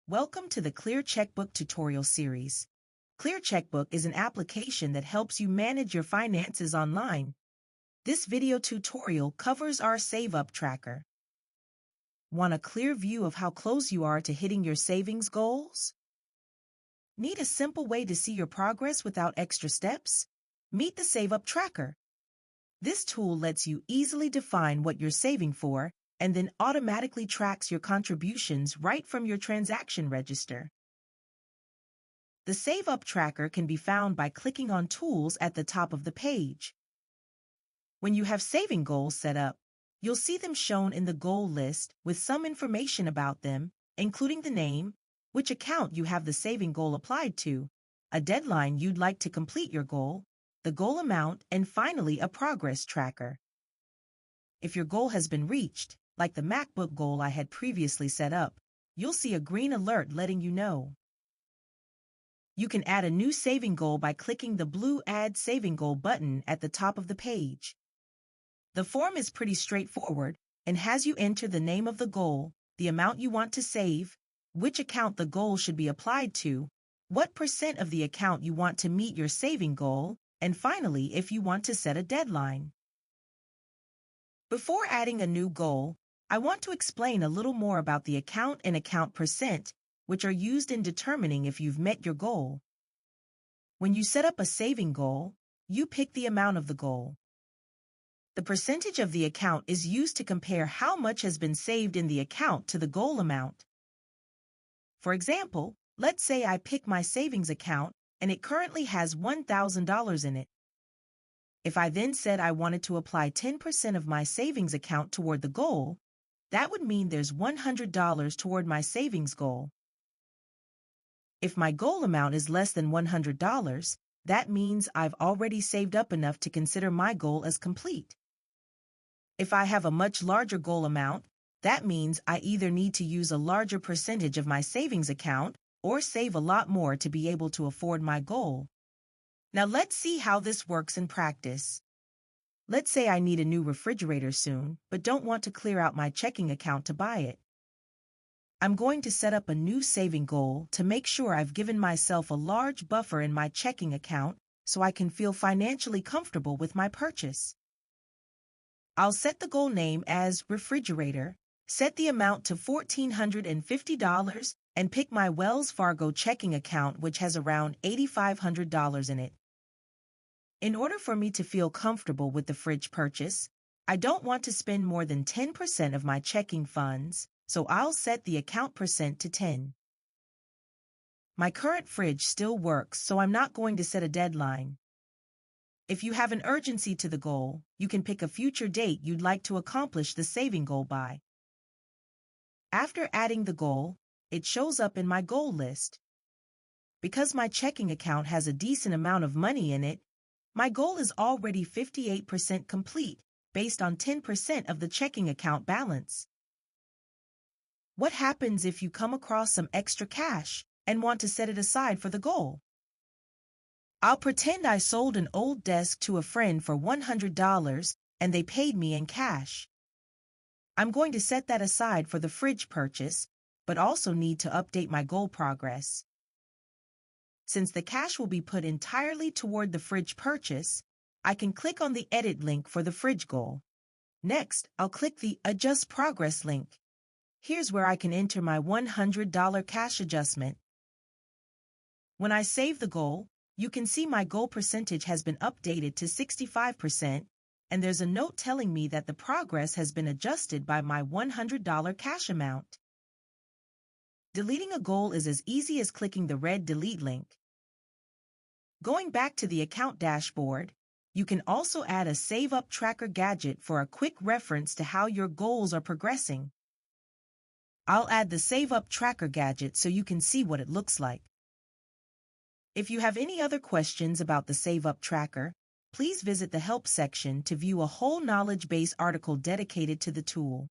Welcome to the ClearCheckbook tutorial series. ClearCheckbook is an application that helps you manage your finances online. This video tutorial covers our Save Up tracker. Want a clear view of how close you are to hitting your savings goals? Need a simple way to see your progress without extra steps? Meet the Save Up tracker. This tool lets you easily define what you're saving for and then automatically tracks your contributions right from your transaction register. The Save Up tracker can be found by clicking on Tools at the top of the page. When you have saving goals set up, you'll see them shown in the goal list with some information about them, including the name, which account you have the saving goal applied to, a deadline you'd like to complete your goal, the goal amount, and finally a progress tracker. If your goal has been reached, like the MacBook goal I had previously set up, you'll see a green alert letting you know. You can add a new saving goal by clicking the blue Add Saving Goal button at the top of the page. The form is pretty straightforward and has you enter the name of the goal, the amount you want to save, which account the goal should be applied to, what % of the account you want to meet your saving goal, and finally if you want to set a deadline. Before adding a new goal, I want to explain a little more about the account and account %, which are used in determining if you've met your goal. When you set up a saving goal, you pick the amount of the goal. The percentage of the account is used to compare how much has been saved in the account to the goal amount. For example, let's say I pick my savings account and it currently has $1,000 in it. If I then said I wanted to apply 10% of my savings account toward the goal, that would mean there's $100 toward my savings goal. If my goal amount is less than $100, that means I've already saved up enough to consider my goal as complete. If I have a much larger goal amount, that means I either need to use a larger percentage of my savings account or save a lot more to be able to afford my goal. Now let's see how this works in practice. Let's say I need a new refrigerator soon, but don't want to clear out my checking account to buy it. I'm going to set up a new saving goal to make sure I've given myself a large buffer in my checking account so I can feel financially comfortable with my purchase. I'll set the goal name as refrigerator, set the amount to $1,450, and pick my Wells Fargo checking account, which has around $8,500 in it. In order for me to feel comfortable with the fridge purchase, I don't want to spend more than 10% of my checking funds, so I'll set the account % to 10. My current fridge still works, so I'm not going to set a deadline. If you have an urgency to the goal, you can pick a future date you'd like to accomplish the saving goal by. After adding the goal, it shows up in my goal list. Because my checking account has a decent amount of money in it, my goal is already 58% complete, based on 10% of the checking account balance. What happens if you come across some extra cash and want to set it aside for the goal? I'll pretend I sold an old desk to a friend for $100 and they paid me in cash. I'm going to set that aside for the fridge purchase, but also need to update my goal progress. Since the cash will be put entirely toward the fridge purchase, I can click on the Edit link for the fridge goal. Next, I'll click the Adjust Progress link. Here's where I can enter my $100 cash adjustment. When I save the goal, you can see my goal percentage has been updated to 65%, and there's a note telling me that the progress has been adjusted by my $100 cash amount. Deleting a goal is as easy as clicking the red Delete link. Going back to the account dashboard, you can also add a Save Up Tracker gadget for a quick reference to how your goals are progressing. I'll add the Save Up Tracker gadget so you can see what it looks like. If you have any other questions about the Save Up Tracker, please visit the Help section to view a whole knowledge base article dedicated to the tool.